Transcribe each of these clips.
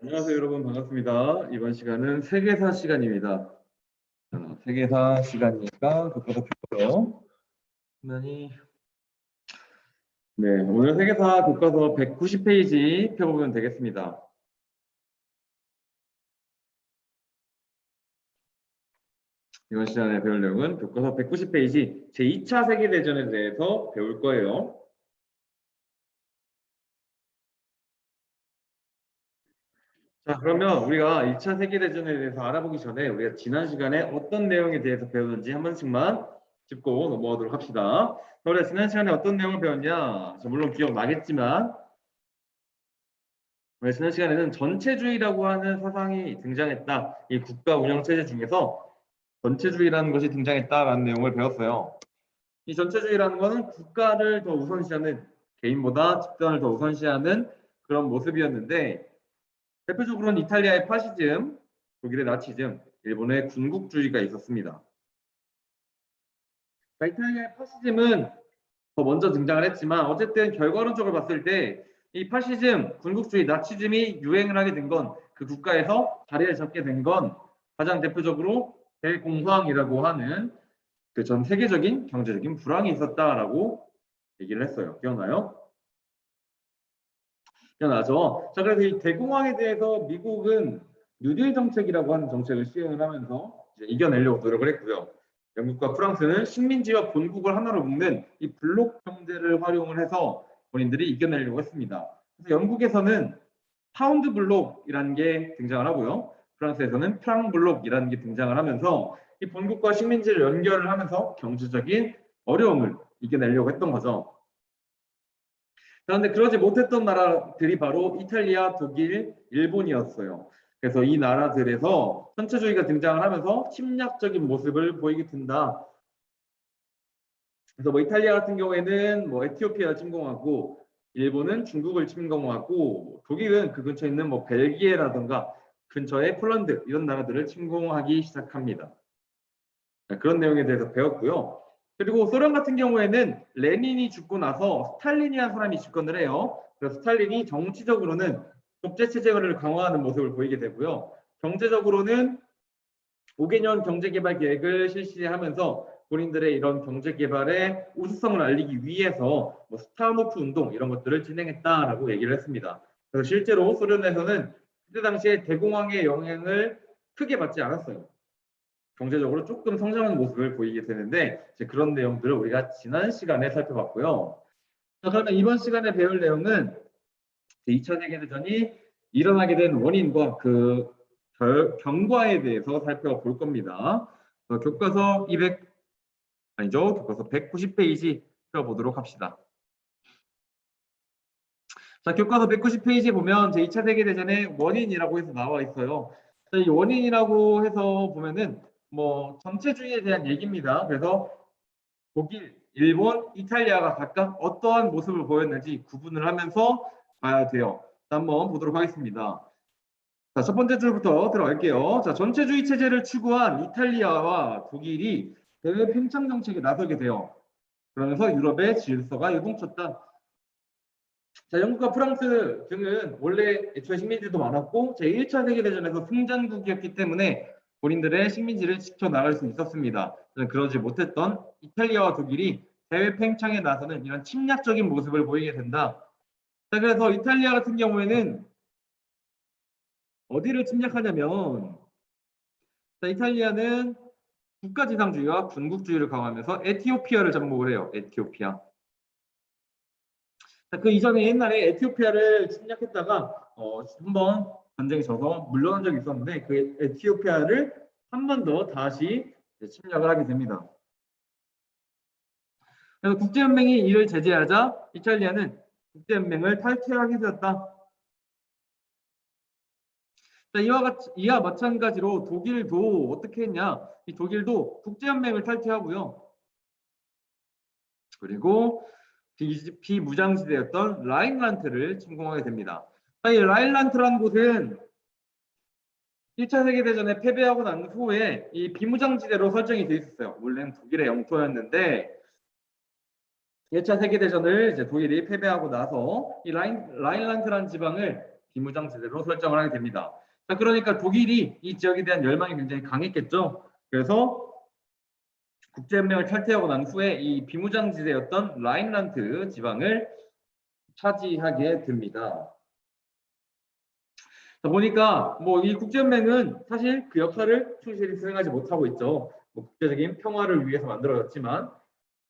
안녕하세요, 여러분. 반갑습니다. 이번 시간은 세계사 시간입니다. 세계사 시간이니까 그것보다 펴고요. 화면이 네, 오늘 세계사 교과서 190페이지 펴보면 되겠습니다. 이번 시간에 배울 내용은 교과서 190페이지 제2차 세계대전에 대해서 배울 거예요. 자, 그러면 우리가 2차 세계대전에 대해서 알아보기 전에 우리가 지난 시간에 어떤 내용에 대해서 배웠는지 한 번씩만 짚고 넘어가도록 합시다. 우리가 지난 시간에 어떤 내용을 배웠냐? 물론 기억나겠지만 지난 시간에는 전체주의라고 하는 사상이 등장했다. 이 국가 운영 체제 중에서 전체주의라는 것이 등장했다라는 내용을 배웠어요. 이 전체주의라는 것은 국가를 더 우선시하는, 개인보다 집단을 더 우선시하는 그런 모습이었는데, 대표적으로는 이탈리아의 파시즘, 독일의 나치즘, 일본의 군국주의가 있었습니다. 이탈리아의 파시즘은 더 먼저 등장을 했지만 어쨌든 결과론적으로 봤을 때 이 파시즘, 군국주의, 나치즘이 유행을 하게 된 건 그 국가에서 자리를 잡게 된 건 가장 대표적으로 대공황이라고 하는 그 전 세계적인 경제적인 불황이 있었다라고 얘기를 했어요. 기억나요? 기억나죠? 자, 그래서 이 대공황에 대해서 미국은 뉴딜 정책이라고 하는 정책을 시행을 하면서 이겨내려고 노력을 했고요. 영국과 프랑스는 식민지와 본국을 하나로 묶는 이 블록 경제를 활용을 해서 본인들이 이겨내려고 했습니다. 그래서 영국에서는 파운드 블록이라는 게 등장을 하고요. 프랑스에서는 프랑 블록이라는 게 등장을 하면서 이 본국과 식민지를 연결을 하면서 경제적인 어려움을 이겨내려고 했던 거죠. 그런데 그러지 못했던 나라들이 바로 이탈리아, 독일, 일본이었어요. 그래서 이 나라들에서 선체주의가 등장을 하면서 침략적인 모습을 보이게 된다. 그래서 이탈리아 같은 경우에는 에티오피아를 침공하고, 일본은 중국을 침공하고, 독일은 그 근처에 있는 벨기에라든가 근처의 폴란드 이런 나라들을 침공하기 시작합니다. 그런 내용에 대해서 배웠고요. 그리고 소련 같은 경우에는 레닌이 죽고 나서 스탈린이라는 사람이 집권을 해요. 그래서 스탈린이 정치적으로는 독재체제를 강화하는 모습을 보이게 되고요. 경제적으로는 5개년 경제개발 계획을 실시하면서 본인들의 이런 경제개발의 우수성을 알리기 위해서 스타노프 운동 이런 것들을 진행했다라고 얘기를 했습니다. 그래서 실제로 소련에서는 그때 당시에 대공황의 영향을 크게 받지 않았어요. 경제적으로 조금 성장하는 모습을 보이게 되는데 그런 내용들을 우리가 지난 시간에 살펴봤고요. 자, 그러면 이번 시간에 배울 내용은 2차 세계대전이 일어나게 된 원인과 그 경과에 대해서 살펴볼 겁니다. 교과서 190페이지 펴보도록 합시다. 자, 교과서 190페이지에 보면 제2차 세계대전의 원인이라고 해서 나와 있어요. 자, 이 원인이라고 해서 보면은 전체주의에 대한 얘기입니다. 그래서 독일, 일본, 이탈리아가 각각 어떠한 모습을 보였는지 구분을 하면서 봐야 돼요. 자, 한번 보도록 하겠습니다. 자, 첫 번째 줄부터 들어갈게요. 자, 전체주의 체제를 추구한 이탈리아와 독일이 대외 팽창 정책에 나서게 돼요. 그러면서 유럽의 질서가 요동쳤다. 자, 영국과 프랑스 등은 원래 애초에 식민지도 많았고 제1차 세계대전에서 승전국이었기 때문에 본인들의 식민지를 지켜나갈 수 있었습니다. 그러지 못했던 이탈리아와 독일이 대외 팽창에 나서는 이런 침략적인 모습을 보이게 된다. 자, 그래서 이탈리아 같은 경우에는 어디를 침략하냐면, 자, 이탈리아는 국가지상주의와 군국주의를 강화하면서 에티오피아를 잠복을 해요. 에티오피아. 자, 그 이전에 옛날에 에티오피아를 침략했다가 한번 전쟁이 져서 물러난 적이 있었는데 그 에티오피아를 한 번 더 다시 침략을 하게 됩니다. 그래서 국제연맹이 이를 제재하자 이탈리아는 국제연맹을 탈퇴하게 되었다. 자, 이와 마찬가지로 독일도 어떻게 했냐? 이 독일도 국제연맹을 탈퇴하고요. 그리고 비무장지대였던 라인란트를 침공하게 됩니다. 이 라인란트라는 곳은 1차 세계대전에 패배하고 난 후에 이 비무장지대로 설정이 되어 있었어요. 원래는 독일의 영토였는데 1차 세계대전을 이제 독일이 패배하고 나서 이 라인란트라는 지방을 비무장지대로 설정을 하게 됩니다. 자, 그러니까 독일이 이 지역에 대한 열망이 굉장히 강했겠죠. 그래서 국제연맹을 탈퇴하고 난 후에 이 비무장지대였던 라인란트 지방을 차지하게 됩니다. 자, 보니까 뭐 이 국제연맹은 사실 그 역할을 충실히 수행하지 못하고 있죠. 뭐 국제적인 평화를 위해서 만들어졌지만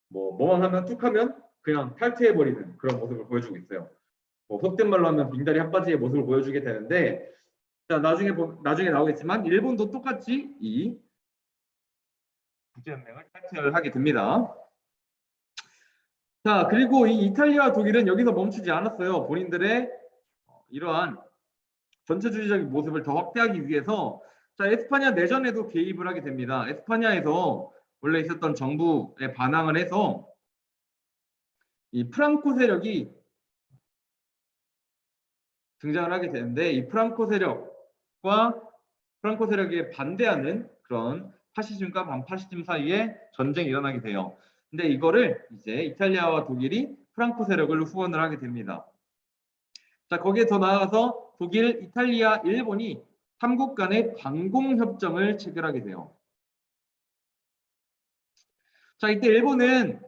뭐만 하면 툭 하면 그냥 탈퇴해버리는 그런 모습을 보여주고 있어요. 뭐 속된 말로 하면 빙다리 핫바지의 모습을 보여주게 되는데, 자, 나중에 나오겠지만 일본도 똑같이 이 국제연맹을 탈퇴를 하게 됩니다. 자, 그리고 이 이탈리아와 독일은 여기서 멈추지 않았어요. 본인들의 이러한 전체주의적인 모습을 더 확대하기 위해서 자, 에스파냐 내전에도 개입을 하게 됩니다. 에스파냐에서 원래 있었던 정부에 반항을 해서 이 프랑코 세력이 등장을 하게 되는데, 이 프랑코 세력과 프랑코 세력에 반대하는 그런 파시즘과 반파시즘 사이에 전쟁이 일어나게 돼요. 근데 이거를 이제 이탈리아와 독일이 프랑코 세력을 후원을 하게 됩니다. 자, 거기에 더 나아가서 독일, 이탈리아, 일본이 3국 간의 방공협정을 체결하게 돼요. 자, 이때 일본은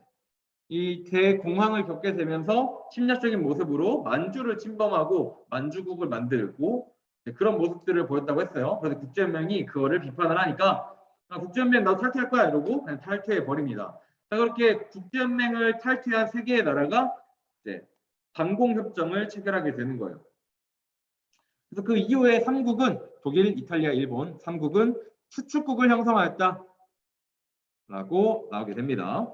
이 대공황을 겪게 되면서 침략적인 모습으로 만주를 침범하고 만주국을 만들고 그런 모습들을 보였다고 했어요. 그래서 국제연맹이 그거를 비판을 하니까 국제연맹 나도 탈퇴할 거야 이러고 그냥 탈퇴해 버립니다. 자, 그렇게 국제연맹을 탈퇴한 세 개의 나라가 이제 방공협정을 체결하게 되는 거예요. 그래서 그 이후에 3국은 독일, 이탈리아, 일본 3국은 수축국을 형성하였다 라고 나오게 됩니다.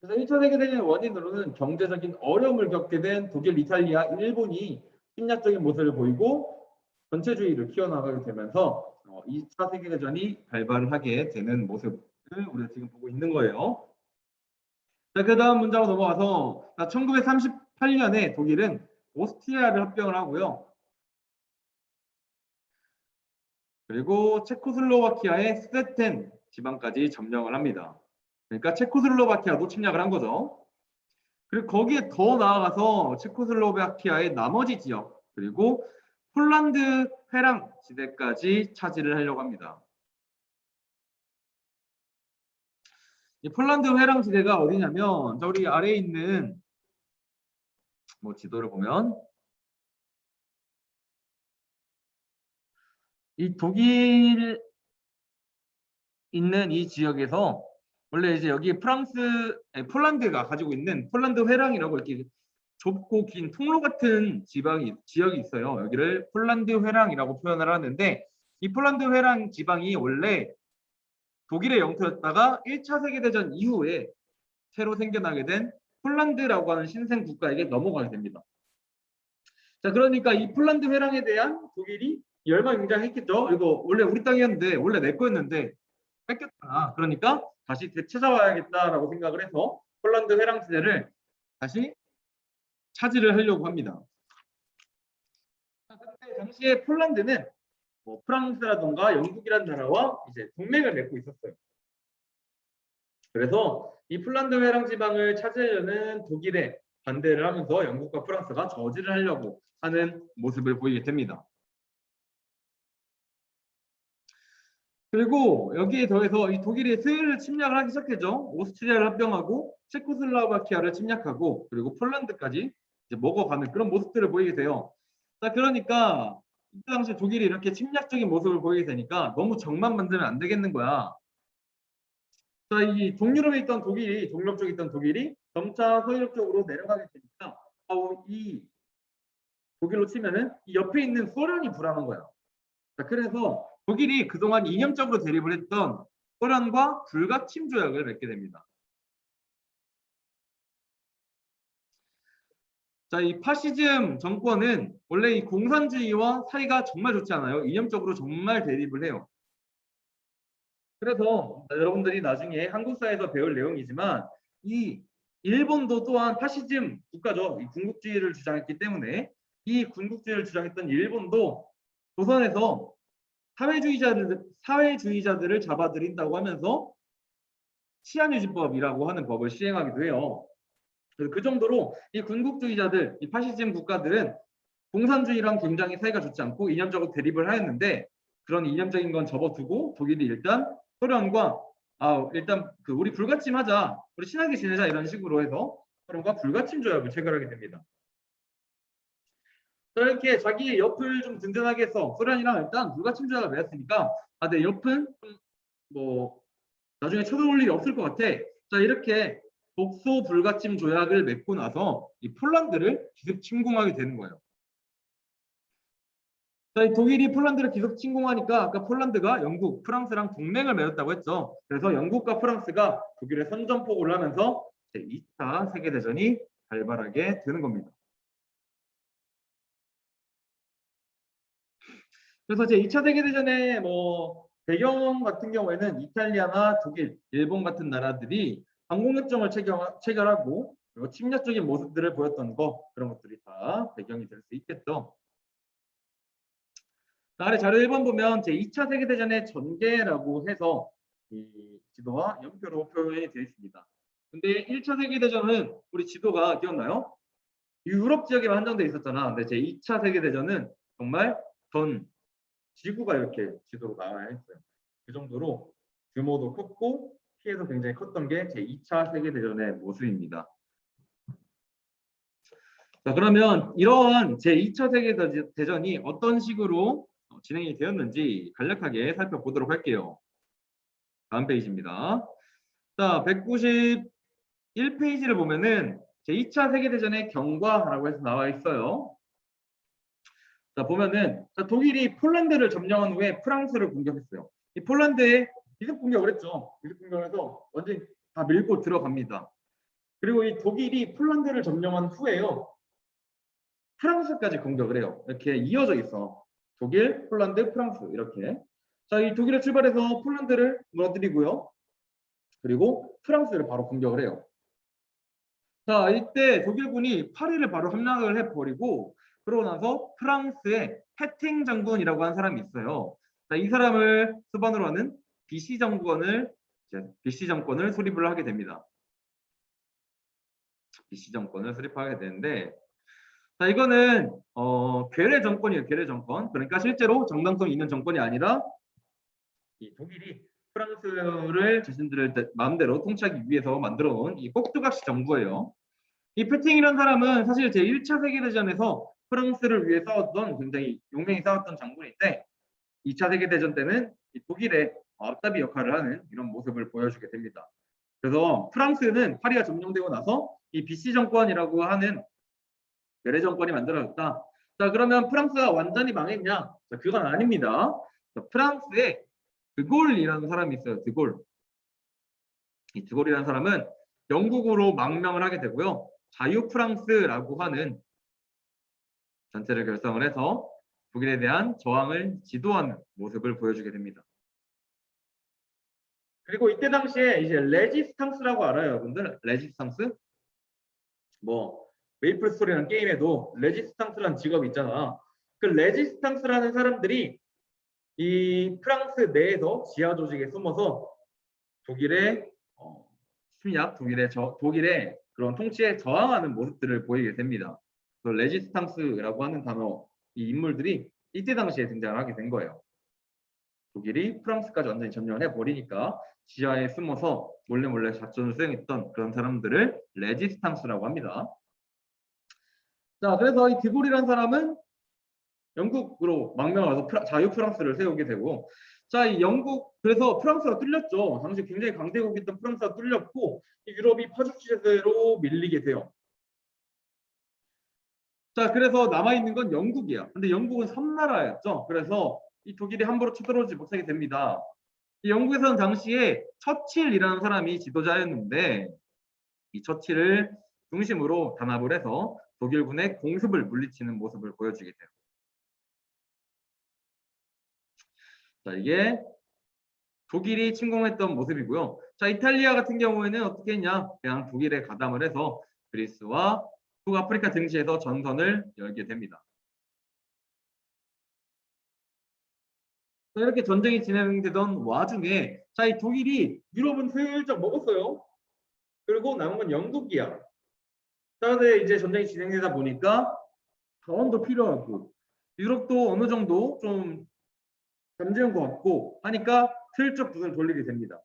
그래서 1차 세계대전의 원인으로는 경제적인 어려움을 겪게 된 독일, 이탈리아, 일본이 침략적인 모습을 보이고 전체주의를 키워나가게 되면서 2차 세계대전이 발발을 하게 되는 모습을 우리가 지금 보고 있는 거예요. 자, 그 다음 문장으로 넘어가서 1938년에 독일은 오스트리아를 합병을 하고요. 그리고 체코슬로바키아의 스데텐 지방까지 점령을 합니다. 그러니까 체코슬로바키아도 침략을 한 거죠. 그리고 거기에 더 나아가서 체코슬로바키아의 나머지 지역 그리고 폴란드 회랑 지대까지 차지를 하려고 합니다. 이 폴란드 회랑 지대가 어디냐면 우리 아래에 있는 뭐 지도를 보면 이 독일 있는 이 지역에서 원래 이제 여기 폴란드가 가지고 있는 폴란드 회랑이라고 이렇게 좁고 긴 통로 같은 지역이 있어요. 여기를 폴란드 회랑이라고 표현을 하는데, 이 폴란드 회랑 지방이 원래 독일의 영토였다가 1차 세계대전 이후에 새로 생겨나게 된 폴란드라고 하는 신생 국가에게 넘어가게 됩니다. 자, 그러니까 이 폴란드 회랑에 대한 독일이 열망이 굉장했겠죠. 이거 원래 우리 땅이었는데, 원래 내 거였는데 뺏겼다. 그러니까 다시 되찾아와야겠다라고 생각을 해서 폴란드 회랑 지대를 다시 차지를 하려고 합니다. 그때 당시에 폴란드는 뭐 프랑스라던가 영국이라는 나라와 이제 동맹을 맺고 있었어요. 그래서 이 폴란드 회랑 지방을 차지하려는 독일에 반대를 하면서 영국과 프랑스가 저지를 하려고 하는 모습을 보이게 됩니다. 그리고 여기에 더해서 이 독일이 스웨덴을 침략을 하기 시작했죠. 오스트리아를 합병하고 체코슬로바키아를 침략하고 그리고 폴란드까지 이제 먹어가는 그런 모습들을 보이게 돼요. 자, 그러니까 이때 당시 독일이 이렇게 침략적인 모습을 보이게 되니까 너무 정만 만들면 안 되겠는 거야. 자, 이 동유럽에 있던 독일이, 동유럽 쪽에 있던 독일이 점차 서유럽 쪽으로 내려가게 되니까 이 독일로 치면은 이 옆에 있는 소련이 불안한 거야. 자, 그래서 독일이 그동안 이념적으로 대립을 했던 소련과 불가침 조약을 맺게 됩니다. 자, 이 파시즘 정권은 원래 이 공산주의와 사이가 정말 좋지 않아요. 이념적으로 정말 대립을 해요. 그래서 여러분들이 나중에 한국사에서 배울 내용이지만 이 일본도 또한 파시즘 국가죠. 이 군국주의를 주장했기 때문에 이 군국주의를 주장했던 일본도 조선에서 사회주의자들을 잡아들인다고 하면서 치안유지법이라고 하는 법을 시행하기도 해요. 그래서 그 정도로 이 군국주의자들, 이 파시즘 국가들은 공산주의랑 굉장히 사이가 좋지 않고 이념적으로 대립을 하였는데 그런 이념적인 건 접어두고 독일이 일단 소련과 일단 우리 불가침하자, 우리 친하게 지내자 이런 식으로 해서 소련과 불가침 조약을 체결하게 됩니다. 이렇게 자기 옆을 좀 든든하게 해서 소련이랑 일단 불가침 조약을 맺었으니까 내 옆은 뭐 나중에 쳐들어올 일이 없을 것 같아. 자, 이렇게 독소 불가침 조약을 맺고 나서 이 폴란드를 기습 침공하게 되는 거예요. 자, 이 독일이 폴란드를 기습 침공하니까 아까 폴란드가 영국, 프랑스랑 동맹을 맺었다고 했죠. 그래서 영국과 프랑스가 독일에 선전포고를 하면서 제2차 세계대전이 발발하게 되는 겁니다. 그래서 제2차 세계대전의 배경 같은 경우에는 이탈리아나 독일, 일본 같은 나라들이 방공협정을 체결하고 그리고 침략적인 모습들을 보였던 그런 것들이 다 배경이 될 수 있겠죠. 아래 자료 1번 보면 제2차 세계대전의 전개라고 해서 이 지도와 연표로 표현이 되어 있습니다. 근데 1차 세계대전은 우리 지도가 기억나요? 유럽 지역에만 한정되어 있었잖아. 근데 제2차 세계대전은 정말 전 지구가 이렇게 지도로 나와야 했어요. 그 정도로 규모도 컸고 피해도 굉장히 컸던 게 제2차 세계대전의 모습입니다. 자, 그러면 이러한 제2차 세계대전이 어떤 식으로 진행이 되었는지 간략하게 살펴보도록 할게요. 다음 페이지입니다. 자, 191페이지를 보면은 제2차 세계대전의 경과라고 해서 나와 있어요. 자, 보면은 독일이 폴란드를 점령한 후에 프랑스를 공격했어요. 이 폴란드에 기습 공격을 했죠. 기습 공격을 해서 완전히 다 밀고 들어갑니다. 그리고 이 독일이 폴란드를 점령한 후에요. 프랑스까지 공격을 해요. 이렇게 이어져 있어. 독일, 폴란드, 프랑스 이렇게. 자, 이 독일에 출발해서 폴란드를 무너뜨리고요. 그리고 프랑스를 바로 공격을 해요. 자, 이때 독일군이 파리를 바로 함락을 해버리고 그러고 나서 프랑스의 패팅 장군이라고 하는 사람이 있어요. 자, 이 사람을 수반으로 하는 비시 정권을 수립을 하게 됩니다. 비시 정권을 수립하게 되는데 자, 이거는 괴뢰 정권이에요. 괴뢰 정권. 그러니까 실제로 정당성이 있는 정권이 아니라 이 독일이 프랑스를 자신들의 마음대로 통치하기 위해서 만들어 놓은 이 꼭두각시 정부예요. 이 패팅이라는 사람은 사실 제1차 세계대전에서 프랑스를 위해 싸웠던 굉장히 용맹히 싸웠던 장군인데 2차 세계대전 때는 이 독일의 앞잡이 역할을 하는 이런 모습을 보여주게 됩니다. 그래서 프랑스는 파리가 점령되고 나서 이 비시 정권이라고 하는 괴뢰 정권이 만들어졌다. 자, 그러면 프랑스가 완전히 망했냐? 자, 그건 아닙니다. 자, 프랑스에 드골이라는 사람이 있어요. 드골. 이 드골이라는 사람은 영국으로 망명을 하게 되고요. 자유 프랑스라고 하는 전체를 결성을 해서 독일에 대한 저항을 지도하는 모습을 보여주게 됩니다. 그리고 이때 당시에 이제 레지스탕스라고 알아요, 여러분들? 레지스탕스? 메이플 스토리라는 게임에도 레지스탕스라는 직업이 있잖아. 그 레지스탕스라는 사람들이 이 프랑스 내에서 지하 조직에 숨어서 독일의 침략, 독일의 그런 통치에 저항하는 모습들을 보이게 됩니다. 그 레지스탕스라고 하는 단어, 이 인물들이 이때 당시에 등장을 하게 된 거예요. 독일이 프랑스까지 완전히 점령을 해버리니까 지하에 숨어서 몰래 작전을 수행했던 그런 사람들을 레지스탕스라고 합니다. 자, 그래서 이 드골이라는 사람은 영국으로 망명을 와서 자유 프랑스를 세우게 되고, 자, 이 영국, 그래서 프랑스가 뚫렸죠. 당시 굉장히 강대국이었던 프랑스가 뚫렸고 유럽이 파죽지세로 밀리게 돼요. 자, 그래서 남아있는 건 영국이야. 근데 영국은 섬나라였죠. 그래서 이 독일이 함부로 쳐들어오지 못하게 됩니다. 이 영국에서는 당시에 처칠이라는 사람이 지도자였는데 이 처칠을 중심으로 단합을 해서 독일군의 공습을 물리치는 모습을 보여주게 돼요. 자, 이게 독일이 침공했던 모습이고요. 자, 이탈리아 같은 경우에는 어떻게 했냐? 그냥 독일에 가담을 해서 그리스와 북아프리카 등지에서 전선을 열게 됩니다. 자, 이렇게 전쟁이 진행되던 와중에 자, 이 독일이 유럽은 슬쩍 먹었어요. 그리고 남은 건 영국이야. 자, 근데 이제 전쟁이 진행되다 보니까 자원도 필요하고 유럽도 어느 정도 좀 잠재운 것 같고 하니까 슬쩍 붓을 돌리게 됩니다.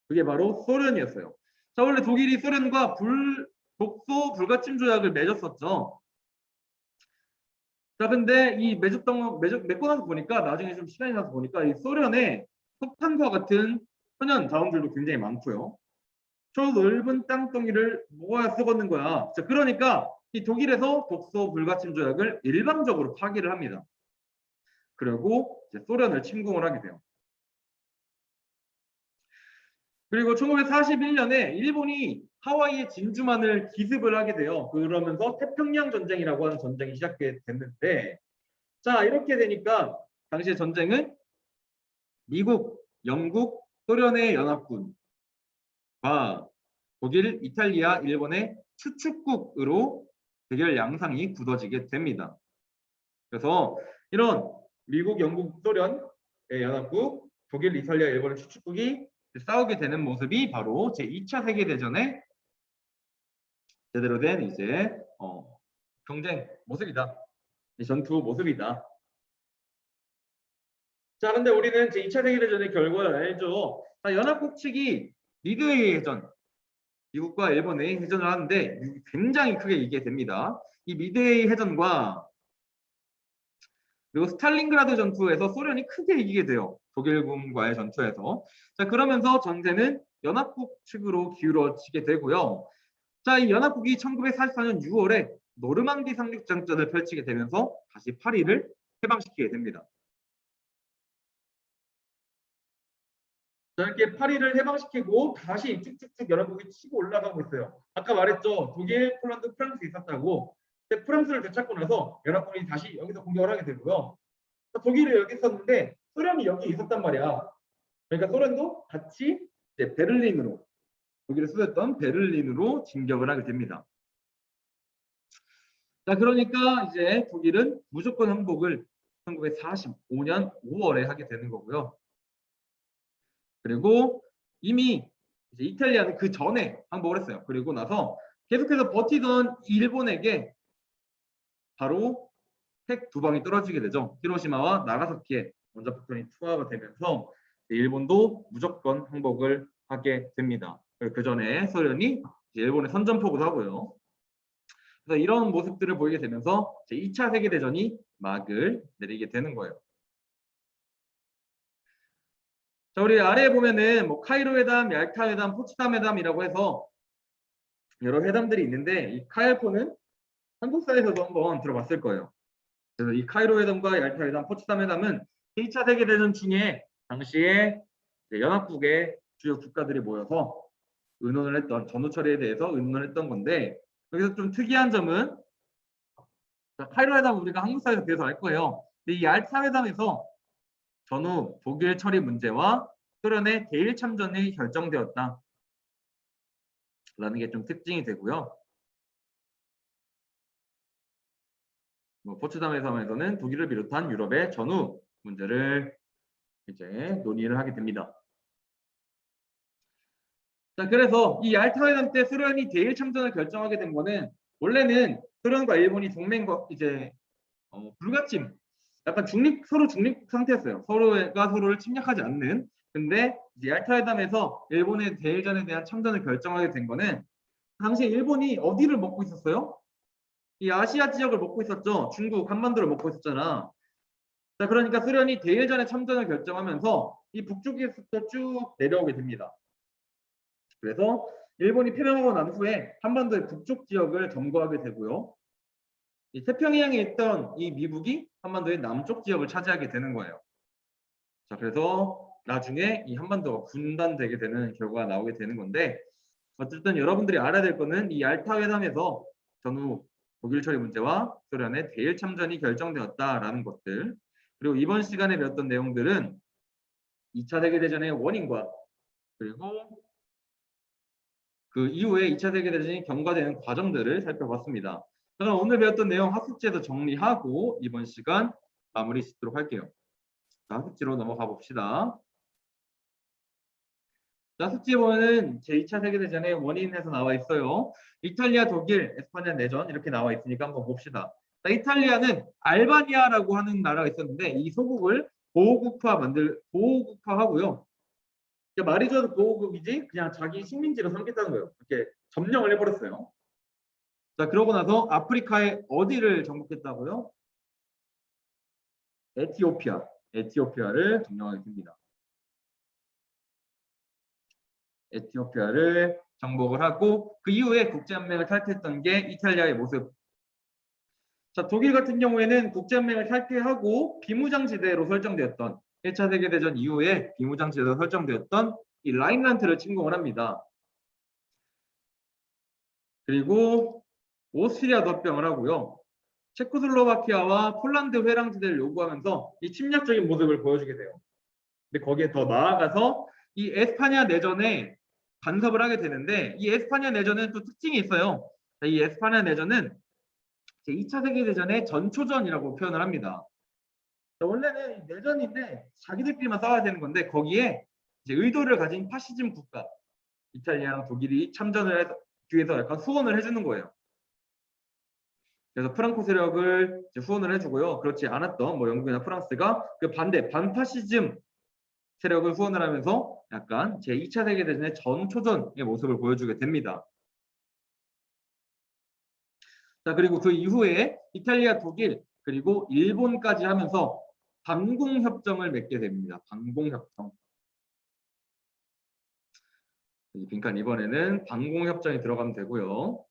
그게 바로 소련이었어요. 자, 원래 독일이 소련과 독소 불가침 조약을 맺었었죠. 자, 근데 이 맺고 나서 보니까 나중에 좀 시간이 나서 보니까 이 소련에 석탄과 같은 천연 자원들도 굉장히 많고요. 저 넓은 땅덩이를 모아야 쓰겠는 거야. 자, 그러니까 이 독일에서 독소 불가침 조약을 일방적으로 파기를 합니다. 그리고 이제 소련을 침공을 하게 돼요. 그리고 1941년에 일본이 하와이의 진주만을 기습을 하게 돼요. 그러면서 태평양 전쟁이라고 하는 전쟁이 시작됐는데, 자, 이렇게 되니까 당시의 전쟁은 미국, 영국, 소련의 연합군과 독일, 이탈리아, 일본의 추축국으로 대결 양상이 굳어지게 됩니다. 그래서 이런 미국, 영국, 소련의 연합국, 독일, 이탈리아, 일본의 추축국이 싸우게 되는 모습이 바로 제2차 세계대전의 제대로 된 이제 경쟁 모습이다. 전투 모습이다. 자, 근데 우리는 제2차 세계대전의 결과를 알죠. 자, 연합국 측이 미드웨이 해전, 미국과 일본의 해전을 하는데 굉장히 크게 이기게 됩니다. 이 미드웨이 해전과 그리고 스탈린그라드 전투에서 소련이 크게 이기게 돼요. 독일군과의 전투에서. 자, 그러면서 전세는 연합국 측으로 기울어지게 되고요. 자, 이 연합국이 1944년 6월에 노르망디 상륙작전을 펼치게 되면서 다시 파리를 해방시키게 됩니다. 자, 이렇게 파리를 해방시키고 다시 쭉쭉쭉 연합국이 치고 올라가고 있어요. 아까 말했죠. 독일, 폴란드, 프랑스 있었다고. 근데 프랑스를 되찾고 나서 연합군이 다시 여기서 공격을 하게 되고요. 독일이 여기 있었는데 소련이 여기 있었단 말이야. 그러니까 소련도 같이 이제 베를린으로, 독일을 수도였던 베를린으로 진격을 하게 됩니다. 자, 그러니까 이제 독일은 무조건 항복을 1945년 5월에 하게 되는 거고요. 그리고 이미 이제 이탈리아는 그 전에 항복을 했어요. 그리고 나서 계속해서 버티던 일본에게 바로 핵 두 방이 떨어지게 되죠. 히로시마와 나가사키에 원자폭탄이 투하가 되면서 일본도 무조건 항복을 하게 됩니다. 그 전에 소련이 일본에 선전포고도 하고요. 그래서 이런 모습들을 보이게 되면서 제2차 세계대전이 막을 내리게 되는 거예요. 자, 우리 아래에 보면은 뭐 카이로 회담, 얄타 회담, 포츠담 회담이라고 해서 여러 회담들이 있는데 이 카얄포는 한국사에서도 한번 들어봤을 거예요. 그래서 이 카이로 회담과 얄타 회담, 포츠담 회담은 제2차 세계대전 중에 당시에 연합국의 주요 국가들이 모여서 의논을 했던 전후 처리에 대해서 의논을 했던 건데 여기서 좀 특이한 점은 카이로 회담 우리가 한국사에서 계속 알 거예요. 근데 이 얄타 회담에서 전후 독일 처리 문제와 소련의 대일 참전이 결정되었다. 라는 게 좀 특징이 되고요. 포츠담 회담에서는 독일을 비롯한 유럽의 전후 문제를 이제 논의를 하게 됩니다. 자, 그래서 이 얄타 회담 때 소련이 대일 참전을 결정하게 된 거는 원래는 소련과 일본이 동맹과 이제 불가침, 약간 서로 중립 상태였어요. 서로가 서로를 침략하지 않는. 근데 이제 얄타 회담에서 일본의 대일전에 대한 참전을 결정하게 된 거는 당시 일본이 어디를 먹고 있었어요? 이 아시아 지역을 먹고 있었죠. 중국, 한반도를 먹고 있었잖아. 자, 그러니까 소련이 대일전에 참전을 결정하면서 이 북쪽에서부터 쭉 내려오게 됩니다. 그래서 일본이 패배하고 난 후에 한반도의 북쪽 지역을 점거하게 되고요. 이 태평양에 있던 이 미국이 한반도의 남쪽 지역을 차지하게 되는 거예요. 자, 그래서 나중에 이 한반도가 분단되게 되는 결과가 나오게 되는 건데 어쨌든 여러분들이 알아야 될 거는 이 얄타 회담에서 전후 독일 처리 문제와 소련의 대일 참전이 결정되었다라는 것들, 그리고 이번 시간에 배웠던 내용들은 2차 세계대전의 원인과 그리고 그 이후에 2차 세계대전이 경과되는 과정들을 살펴봤습니다. 그럼 오늘 배웠던 내용 학습지에서 정리하고 이번 시간 마무리 짓도록 할게요. 자, 학습지로 넘어가 봅시다. 자, 숙제 보면은 제2차 세계대전의 원인에서 나와 있어요. 이탈리아, 독일, 에스파냐 내전 이렇게 나와 있으니까 한번 봅시다. 자, 이탈리아는 알바니아라고 하는 나라가 있었는데 이 소국을 보호국화하고요. 그러니까 말이 좋아서 보호국이지 그냥 자기 식민지로 삼겠다는 거예요. 이렇게 점령을 해버렸어요. 자, 그러고 나서 아프리카의 어디를 정복했다고요? 에티오피아를 점령하게 됩니다. 에티오피아를 정복을 하고 그 이후에 국제연맹을 탈퇴했던 게 이탈리아의 모습. 자, 독일 같은 경우에는 국제연맹을 탈퇴하고 비무장지대로 설정되었던 1차 세계대전 이후에 비무장지대로 설정되었던 이 라인란트를 침공을 합니다. 그리고 오스트리아도 합병을 하고요. 체코슬로바키아와 폴란드 회랑지대를 요구하면서 이 침략적인 모습을 보여주게 돼요. 근데 거기에 더 나아가서 이 에스파냐 내전에 간섭을 하게 되는데 이 에스파냐 내전은 또 특징이 있어요. 이 에스파냐 내전은 2차 세계대전의 전초전이라고 표현을 합니다. 원래는 내전인데 자기들끼리만 싸워야 되는 건데 거기에 이제 의도를 가진 파시즘 국가 이탈리아랑 독일이 참전을 해서 뒤에서 약간 후원을 해주는 거예요. 그래서 프랑코 세력을 후원을 해주고요. 그렇지 않았던 뭐 영국이나 프랑스가 그 반대 반파시즘 세력을 후원을 하면서 약간 제2차 세계대전의 전초전의 모습을 보여주게 됩니다. 자, 그리고 그 이후에 이탈리아, 독일, 그리고 일본까지 하면서 방공협정을 맺게 됩니다. 방공협정. 이 빈칸 이번에는 방공협정이 들어가면 되고요.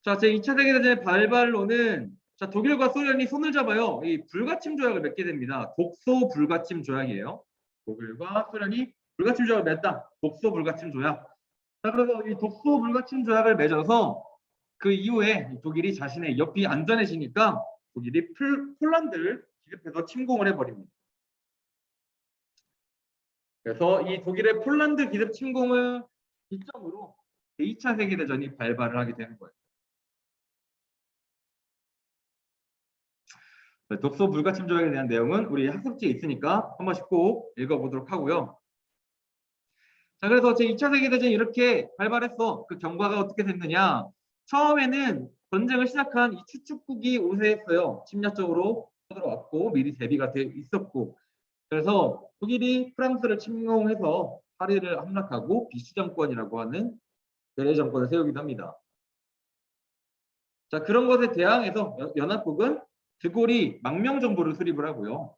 자, 제2차 세계대전의 발발로는 자, 독일과 소련이 손을 잡아요. 이 불가침 조약을 맺게 됩니다. 독소 불가침 조약이에요. 독일과 소련이 불가침 조약을 맺다. 독소 불가침 조약. 자, 그래서 이 독소 불가침 조약을 맺어서 그 이후에 독일이 자신의 옆이 안전해지니까 독일이 폴란드를 기습해서 침공을 해버립니다. 그래서 이 독일의 폴란드 기습 침공을 기점으로 제2차 세계대전이 발발을 하게 되는 거예요. 독소 불가침 조약에 대한 내용은 우리 학습지에 있으니까 한 번씩 꼭 읽어보도록 하고요. 자, 그래서 제2차 세계대전이 이렇게 발발했어. 그 경과가 어떻게 됐느냐. 처음에는 전쟁을 시작한 이 추축국이 우세했어요. 침략적으로 쳐들어왔고 미리 대비가 돼 있었고. 그래서 독일이 프랑스를 침공해서 파리를 함락하고 비시 정권이라고 하는 대례 정권을 세우기도 합니다. 자, 그런 것에 대항해서 연합국은 드골이 망명정부를 수립을 하고요.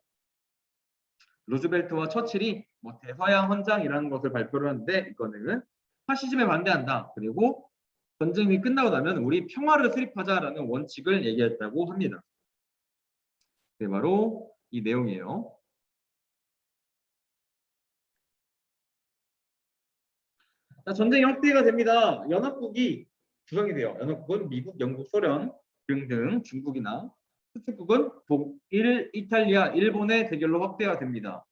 루즈벨트와 처칠이 뭐 대서양 헌장이라는 것을 발표를 하는데 이거는 파시즘에 반대한다. 그리고 전쟁이 끝나고 나면 우리 평화를 수립하자라는 원칙을 얘기했다고 합니다. 네, 바로 이 내용이에요. 자, 전쟁이 확대가 됩니다. 연합국이 구성이 돼요. 연합국은 미국, 영국, 소련 등등 중국이나 수축국은 독일, 이탈리아, 일본의 대결로 확대가 됩니다.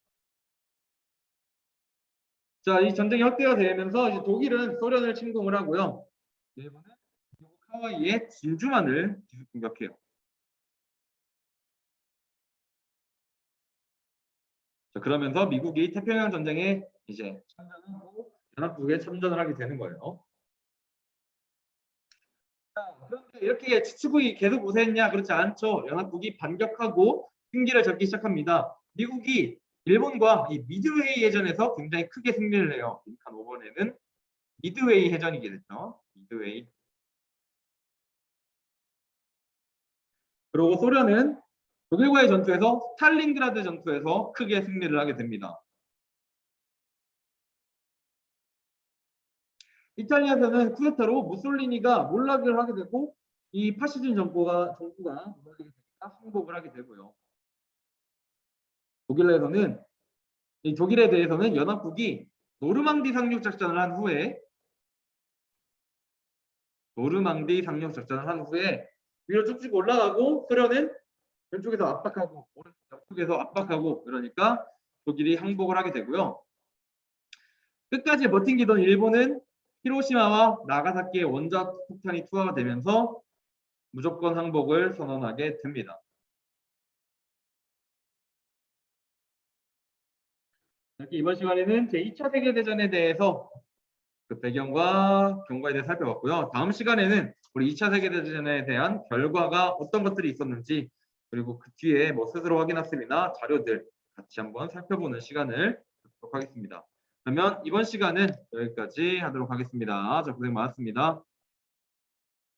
자, 이 전쟁이 확대가 되면서 이제 독일은 소련을 침공을 하고요. 일본은 미국 하와이의 진주만을 기습 공격해요. 자, 그러면서 미국이 태평양 전쟁에 이제 참전하고 연합국에 참전을 하게 되는 거예요. 자, 그런데 이렇게 추축국이 계속 우세했냐? 그렇지 않죠. 연합국이 반격하고 승기를 잡기 시작합니다. 미국이 일본과 이 미드웨이 해전에서 굉장히 크게 승리를 해요. 빈칸 5번에는 미드웨이 해전이게 됐죠. 미드웨이. 그리고 소련은 독일과의 전투에서 스탈린그라드 전투에서 크게 승리를 하게 됩니다. 이탈리아에서는 쿠데타로 무솔리니가 몰락을 하게 되고 이 파시즘 정부가 무너지게 되니까 항복을 하게 되고요. 독일에 대해서는 연합국이 노르망디 상륙 작전을 한 후에 위로 쭉쭉 올라가고 소련은 왼쪽에서 압박하고 오른쪽에서 압박하고 그러니까 독일이 항복을 하게 되고요. 끝까지 버틴기던 일본은 히로시마와 나가사키의 원자폭 폭탄이 투하가 되면서 무조건 항복을 선언하게 됩니다. 이렇게 이번 시간에는 제2차 세계대전에 대해서 그 배경과 경과에 대해 살펴봤고요. 다음 시간에는 우리 2차 세계대전에 대한 결과가 어떤 것들이 있었는지 그리고 그 뒤에 뭐 스스로 확인할 수 있는 자료들 같이 한번 살펴보는 시간을 갖도록 하겠습니다. 그러면 이번 시간은 여기까지 하도록 하겠습니다. 자, 고생 많았습니다.